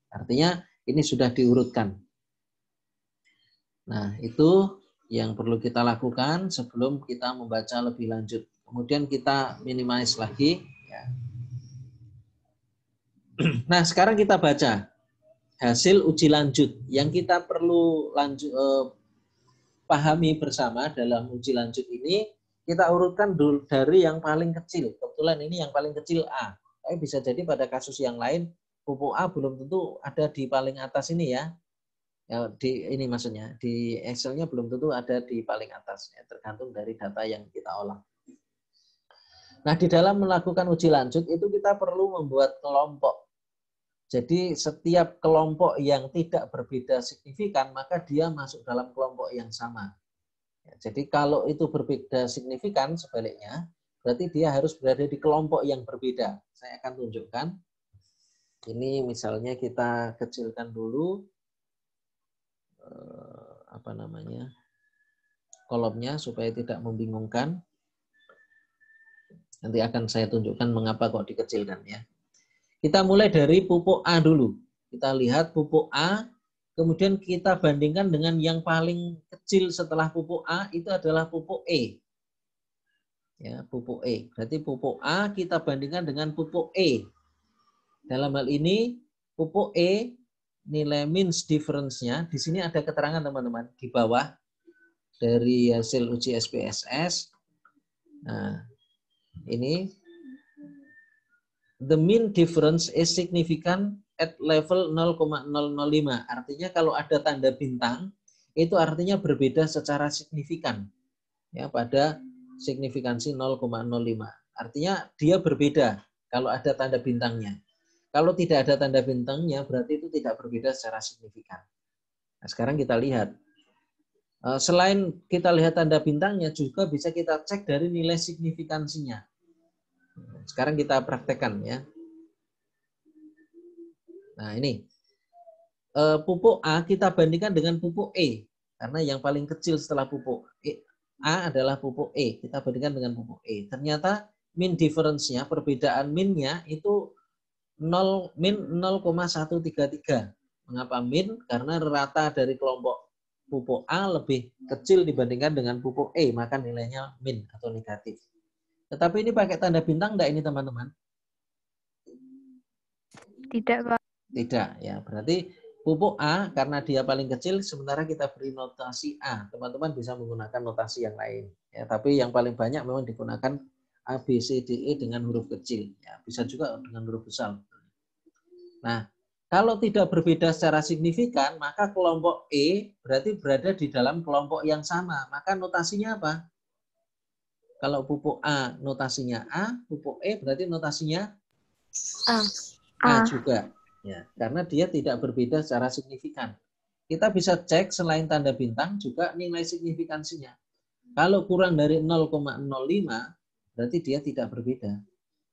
S1: Artinya ini sudah diurutkan. Nah, itu yang perlu kita lakukan sebelum kita membaca lebih lanjut. Kemudian kita minimize lagi. Ya. Nah, sekarang kita baca hasil uji lanjut. Yang kita perlu pahami bersama dalam uji lanjut ini, kita urutkan dari yang paling kecil. Kebetulan ini yang paling kecil A. Tapi bisa jadi pada kasus yang lain, pupuk A belum tentu ada di paling atas ini ya. Ya, ini maksudnya di Excel-nya belum tentu ada di paling atas, ya, tergantung dari data yang kita olah. Nah, di dalam melakukan uji lanjut itu kita perlu membuat kelompok. Jadi setiap kelompok yang tidak berbeda signifikan, maka dia masuk dalam kelompok yang sama. Ya, jadi kalau itu berbeda signifikan, sebaliknya, berarti dia harus berada di kelompok yang berbeda. Saya akan tunjukkan. Ini misalnya kita kecilkan dulu kolomnya supaya tidak membingungkan. Nanti akan saya tunjukkan mengapa kok dikecilkan ya. Kita mulai dari pupuk A dulu. Kita lihat pupuk A, kemudian kita bandingkan dengan yang paling kecil setelah pupuk A itu adalah pupuk E. Ya, pupuk E. Berarti pupuk A kita bandingkan dengan pupuk E. Dalam hal ini pupuk E nilai means difference-nya di sini ada keterangan teman-teman di bawah dari hasil uji SPSS. Nah, ini the mean difference is significant at level 0,005. Artinya kalau ada tanda bintang itu artinya berbeda secara signifikan ya pada signifikansi 0,05. Artinya dia berbeda kalau ada tanda bintangnya. Kalau tidak ada tanda bintangnya berarti itu tidak berbeda secara signifikan. Nah, sekarang kita lihat. Selain kita lihat tanda bintangnya juga bisa kita cek dari nilai signifikansinya. Sekarang kita praktekkan ya. Nah ini pupuk A kita bandingkan dengan pupuk E karena yang paling kecil setelah pupuk A adalah pupuk E. Kita bandingkan dengan pupuk E. Ternyata mean difference-nya, perbedaan min-nya itu min 0,133. Mengapa min? Karena rata dari kelompok pupuk A lebih kecil dibandingkan dengan pupuk E, maka nilainya min atau negatif. Tetapi ini pakai tanda bintang enggak ini teman-teman?
S2: Tidak, Pak.
S1: Tidak, ya. Berarti pupuk A karena dia paling kecil, sementara kita beri notasi A. Teman-teman bisa menggunakan notasi yang lain. Ya, tapi yang paling banyak memang digunakan A, B, C, D, E dengan huruf kecil. Ya, bisa juga dengan huruf besar. Nah, kalau tidak berbeda secara signifikan, maka kelompok E berarti berada di dalam kelompok yang sama. Maka notasinya apa? Kalau pupuk A notasinya A, pupuk E berarti notasinya A juga. Ya, karena dia tidak berbeda secara signifikan. Kita bisa cek selain tanda bintang juga nilai signifikansinya. Kalau kurang dari 0,05 berarti dia tidak berbeda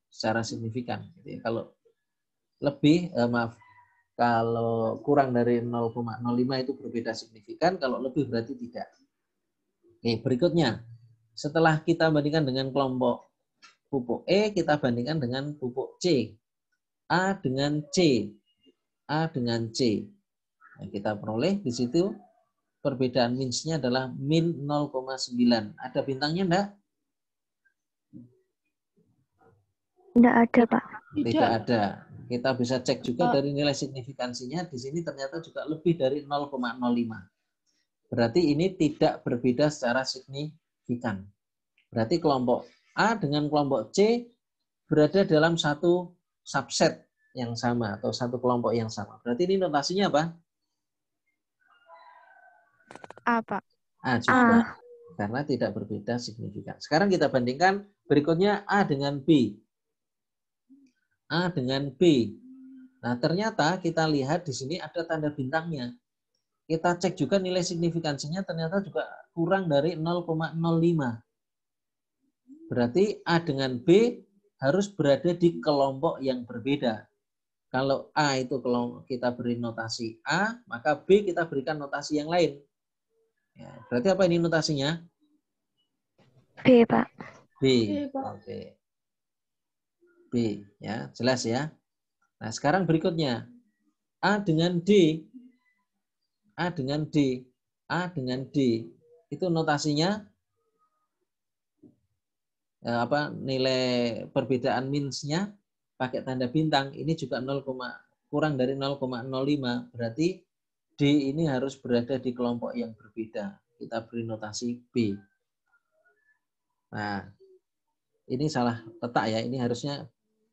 S1: secara signifikan. Jadi, kalau lebih, kalau kurang dari 0,05 itu berbeda signifikan, kalau lebih berarti tidak. Oke, berikutnya. Setelah kita bandingkan dengan kelompok pupuk E, kita bandingkan dengan pupuk C. A dengan C. A dengan C. Nah, kita peroleh di situ perbedaan means-nya adalah min 0,9. Ada bintangnya enggak?
S2: Tidak ada, Pak.
S1: Tidak ada. Kita bisa cek juga dari nilai signifikansinya. Di sini ternyata juga lebih dari 0,05. Berarti ini tidak berbeda secara signifikan. Berarti kelompok A dengan kelompok C berada dalam satu subset yang sama atau satu kelompok yang sama. Berarti ini notasinya apa?
S2: A, Pak.
S1: A juga. Karena tidak berbeda signifikan. Sekarang kita bandingkan berikutnya A dengan B. A dengan B. Nah, ternyata kita lihat di sini ada tanda bintangnya. Kita cek juga nilai signifikansinya ternyata juga kurang dari 0,05. Berarti A dengan B harus berada di kelompok yang berbeda. Kalau A itu kalau kita beri notasi A, maka B kita berikan notasi yang lain. Ya, berarti apa ini notasinya?
S2: B, Pak.
S1: B. Oke. B, ya, jelas ya. Nah, sekarang berikutnya A dengan D. A dengan D. A dengan D. Itu notasinya nilai perbedaan means-nya pakai tanda bintang ini juga kurang dari 0,05. Berarti D ini harus berada di kelompok yang berbeda. Kita beri notasi B. Nah, ini salah letak ya. Ini harusnya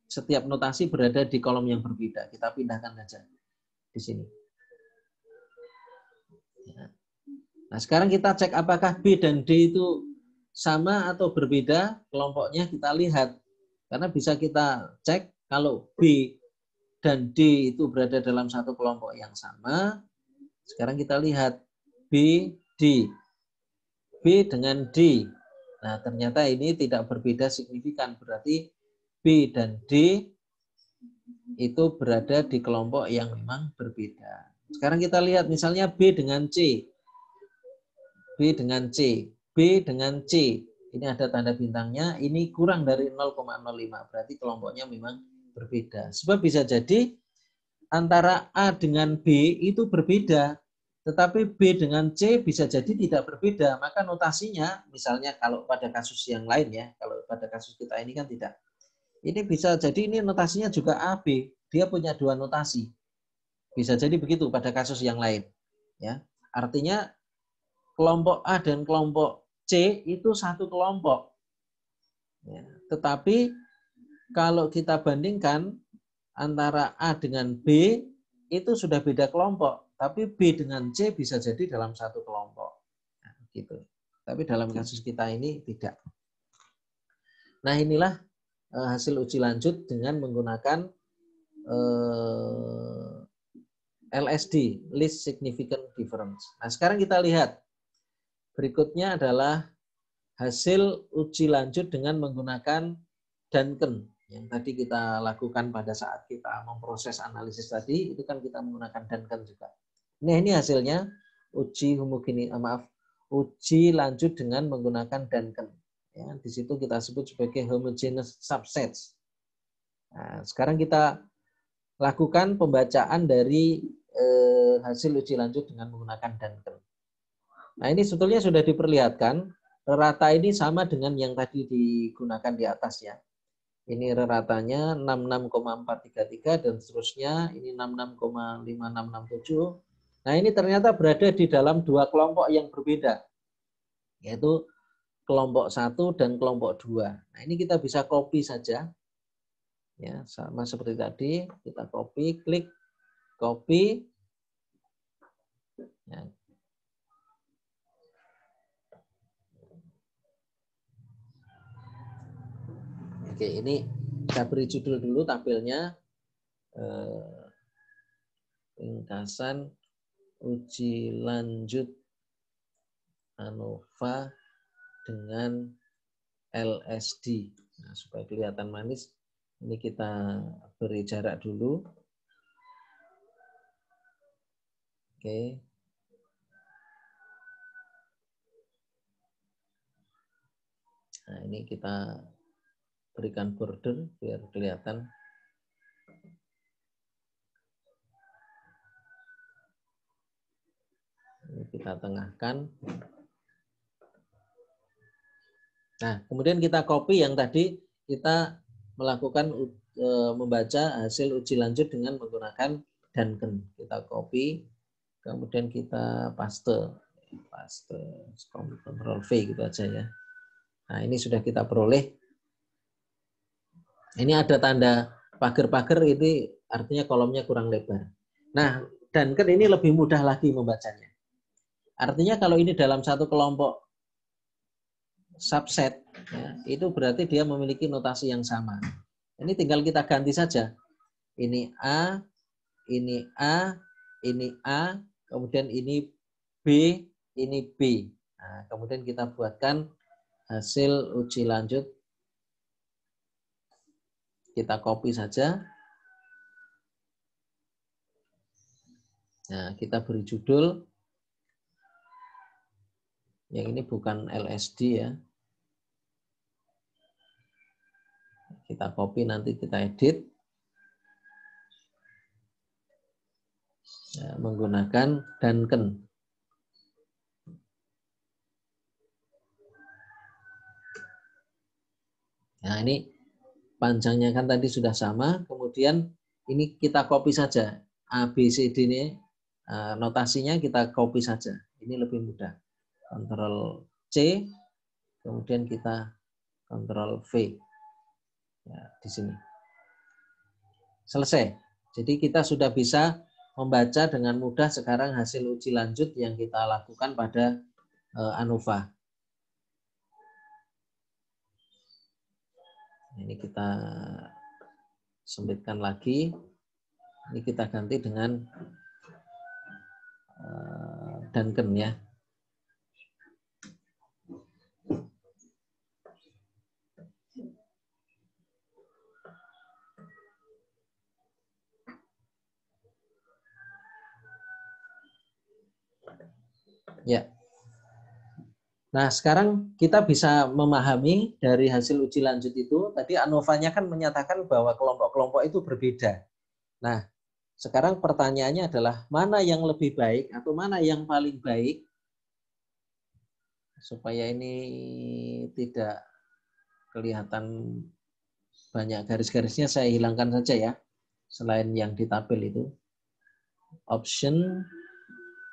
S1: setiap notasi berada di kolom yang berbeda. Kita pindahkan saja di sini. Nah, sekarang kita cek apakah B dan D itu sama atau berbeda kelompoknya, kita lihat. Karena bisa kita cek kalau B dan D itu berada dalam satu kelompok yang sama. Sekarang kita lihat B, D. B dengan D. Nah, ternyata ini tidak berbeda signifikan. Berarti B dan D itu berada di kelompok yang memang berbeda. Sekarang kita lihat misalnya B dengan C. B dengan C, B dengan C, ini ada tanda bintangnya, ini kurang dari 0,05, berarti kelompoknya memang berbeda. Sebab bisa jadi antara A dengan B itu berbeda, tetapi B dengan C bisa jadi tidak berbeda. Maka notasinya, misalnya kalau pada kasus yang lain ya, kalau pada kasus kita ini kan tidak. Ini bisa jadi ini notasinya juga AB, dia punya dua notasi. Bisa jadi begitu pada kasus yang lain. Ya, artinya kelompok A dan kelompok C itu satu kelompok. Ya, tetapi kalau kita bandingkan antara A dengan B itu sudah beda kelompok, tapi B dengan C bisa jadi dalam satu kelompok. Nah, gitu. Tapi dalam kasus kita ini tidak. Nah, inilah hasil uji lanjut dengan menggunakan LSD, Least Significant Difference. Nah, sekarang kita lihat. Berikutnya adalah hasil uji lanjut dengan menggunakan Duncan yang tadi kita lakukan pada saat kita memproses analisis tadi, itu kan kita menggunakan Duncan juga. Nah, ini hasilnya uji uji lanjut dengan menggunakan Duncan. Ya, di situ kita sebut sebagai homogeneous subsets. Nah, sekarang kita lakukan pembacaan dari hasil uji lanjut dengan menggunakan Duncan. Nah, ini sebetulnya sudah diperlihatkan. Rata ini sama dengan yang tadi digunakan di atas ya. Ini ratanya 66,433 dan seterusnya ini 66,5667. Nah, ini ternyata berada di dalam dua kelompok yang berbeda. Yaitu kelompok 1 dan kelompok 2. Nah, ini kita bisa copy saja. Ya, sama seperti tadi, kita copy, klik copy. Ya. Oke, ini saya beri judul dulu tampilnya. Ringkasan uji lanjut ANOVA dengan LSD. Nah, supaya kelihatan manis, ini kita beri jarak dulu. Oke. Nah, ini kita berikan border biar kelihatan. Ini kita tengahkan. Nah, kemudian kita copy yang tadi kita melakukan membaca hasil uji lanjut dengan menggunakan Duncan. Kita copy, kemudian kita paste, Ctrl V gitu aja ya. Nah, ini sudah kita peroleh. Ini ada tanda pagar-pagar, ini artinya kolomnya kurang lebar. Nah, Duncan ini lebih mudah lagi membacanya. Artinya kalau ini dalam satu kelompok subset, ya, itu berarti dia memiliki notasi yang sama. Ini tinggal kita ganti saja. Ini A, ini A, ini A, kemudian ini B, ini B. Nah, kemudian kita buatkan hasil uji lanjut. Kita copy saja. Nah, kita beri judul. Yang ini bukan LSD ya. Kita copy, nanti kita edit. Nah, menggunakan Duncan. Nah, ini panjangnya kan tadi sudah sama, kemudian ini kita copy saja. A, B, C, D ini notasinya kita copy saja. Ini lebih mudah. Ctrl C, kemudian kita Ctrl V. Ya, di sini. Selesai. Jadi kita sudah bisa membaca dengan mudah sekarang hasil uji lanjut yang kita lakukan pada ANOVA. Ini kita sempitkan lagi. Ini kita ganti dengan Duncan ya. Ya. Nah, sekarang kita bisa memahami dari hasil uji lanjut itu, tadi ANOVA-nya kan menyatakan bahwa kelompok-kelompok itu berbeda. Nah, sekarang pertanyaannya adalah mana yang lebih baik atau mana yang paling baik, supaya ini tidak kelihatan banyak garis-garisnya, saya hilangkan saja ya, selain yang di tabel itu. Option,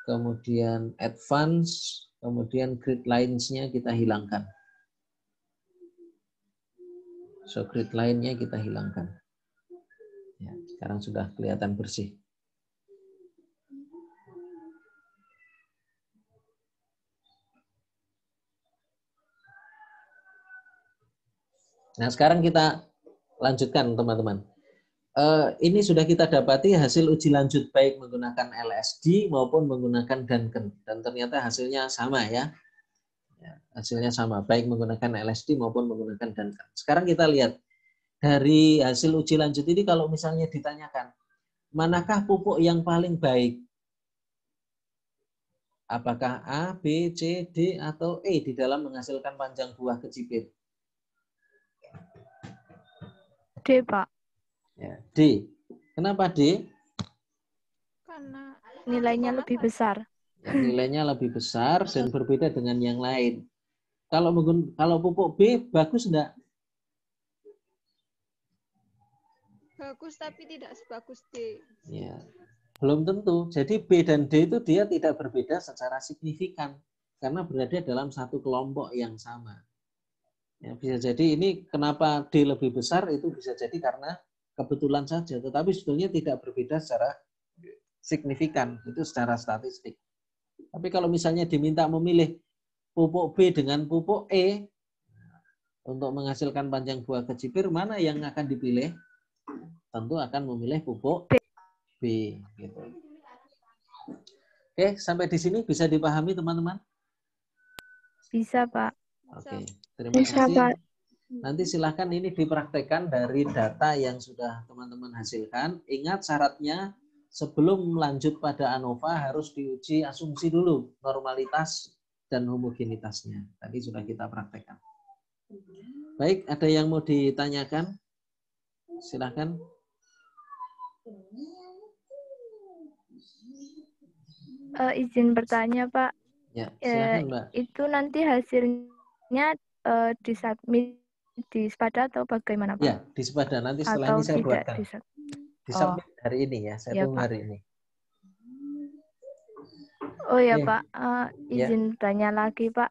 S1: kemudian advance, kemudian grid lines-nya kita hilangkan. So grid line-nya kita hilangkan. Ya, sekarang sudah kelihatan bersih. Nah, sekarang kita lanjutkan teman-teman. Ini sudah kita dapati hasil uji lanjut baik menggunakan LSD maupun menggunakan Duncan, dan ternyata hasilnya sama ya. Hasilnya sama baik menggunakan LSD maupun menggunakan Duncan. Sekarang kita lihat dari hasil uji lanjut ini, kalau misalnya ditanyakan manakah pupuk yang paling baik, apakah A, B, C, D atau E di dalam menghasilkan panjang buah kecipir?
S2: D, Pak.
S1: Ya, D. Kenapa D?
S2: Karena nilainya lebih besar.
S1: Ya, nilainya lebih besar dan berbeda dengan yang lain. Kalau pupuk B bagus enggak?
S3: Bagus tapi tidak sebagus D.
S1: Ya, belum tentu. Jadi B dan D itu dia tidak berbeda secara signifikan karena berada dalam satu kelompok yang sama. Ya, bisa jadi ini kenapa D lebih besar itu bisa jadi karena kebetulan saja, tetapi sebetulnya tidak berbeda secara signifikan, itu secara statistik. Tapi kalau misalnya diminta memilih pupuk B dengan pupuk E untuk menghasilkan panjang buah kecipir, mana yang akan dipilih? Tentu akan memilih pupuk B. Gitu. Oke, sampai di sini bisa dipahami teman-teman?
S2: Bisa, Pak.
S1: Oke, terima kasih. Nanti silahkan ini dipraktekkan dari data yang sudah teman-teman hasilkan. Ingat syaratnya sebelum lanjut pada ANOVA harus diuji asumsi dulu, normalitas dan homogenitasnya. Tadi sudah kita praktekkan. Baik, ada yang mau ditanyakan? Silahkan.
S2: Izin bertanya, Pak.
S1: Ya, silahkan Mbak.
S2: Itu nanti hasilnya disubmit di Spada atau bagaimana, Pak?
S1: Ya, di Spada. Nanti setelah
S2: atau
S1: ini saya
S2: tidak
S1: buatkan.
S2: Oh,
S1: Disubmit hari ini ya, saya
S2: ya,
S1: tunggu
S2: Pak.
S1: hari ini.
S2: Oh ya,
S1: Oke.
S2: Pak, izin tanya lagi, Pak.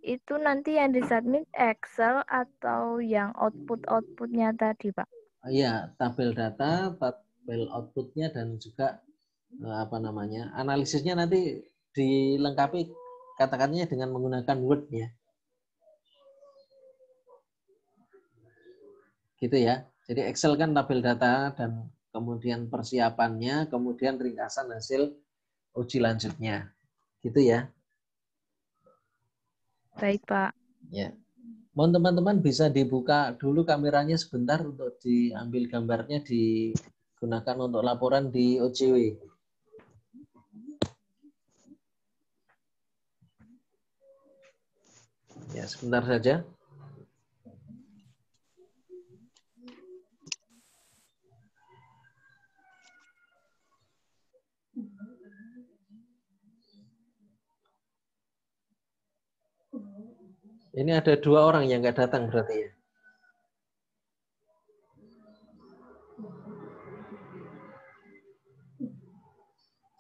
S2: Itu nanti yang disubmit Excel atau yang output-outputnya tadi, Pak?
S1: Iya, tabel data, tabel outputnya dan juga analisisnya nanti dilengkapi katakannya dengan menggunakan Word ya. Gitu ya. Jadi Excel kan tabel data dan kemudian persiapannya, kemudian ringkasan hasil uji lanjutnya. Gitu ya.
S2: Baik, Pak.
S1: Ya. Mohon teman-teman bisa dibuka dulu kameranya sebentar untuk diambil gambarnya, digunakan untuk laporan di OJW. Ya, sebentar saja. Ini ada 2 orang yang nggak datang berarti ya.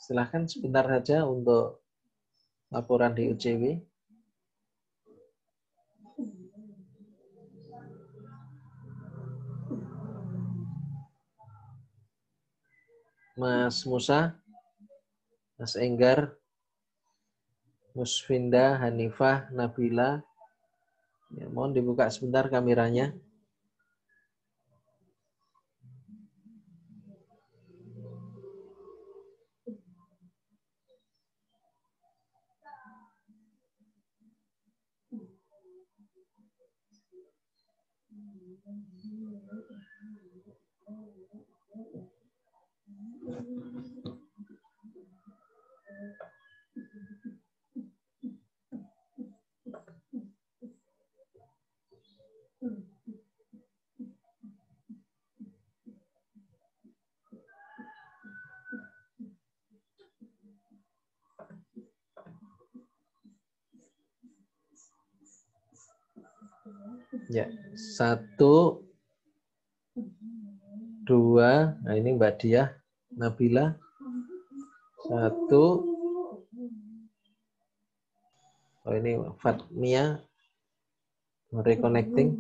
S1: Silahkan sebentar saja untuk laporan di UCW. Mas Musa. Mas Enggar, Musfinda, Hanifah, Nabila. Ya, mohon dibuka sebentar kameranya. Ya, 1, 2. Nah, ini Mbak Diah, Nabila. 1. Oh, ini Fatmia. Reconnecting.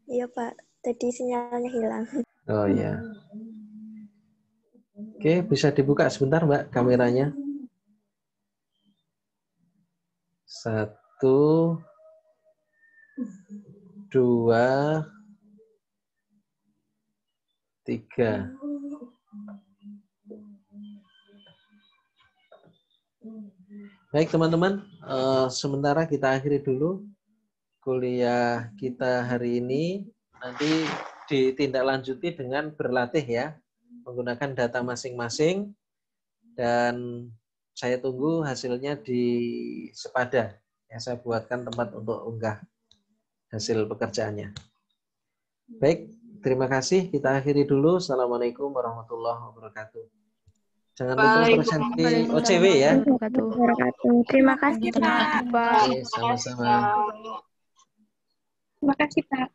S4: Iya Pak, tadi sinyalnya hilang.
S1: Oh ya. Oke, bisa dibuka sebentar Mbak kameranya. 1, 2, 3. Baik teman-teman, sementara kita akhiri dulu kuliah kita hari ini. Nanti ditindaklanjuti dengan berlatih ya, menggunakan data masing-masing, dan saya tunggu hasilnya di Sepada. Ya, saya buatkan tempat untuk unggah hasil pekerjaannya. Baik, terima kasih. Kita akhiri dulu. Assalamualaikum warahmatullahi wabarakatuh. Jangan lupa presentasi OCW ya.
S4: Terima kasih Pak.
S1: Oke, sama-sama.
S4: Terima kasih Pak.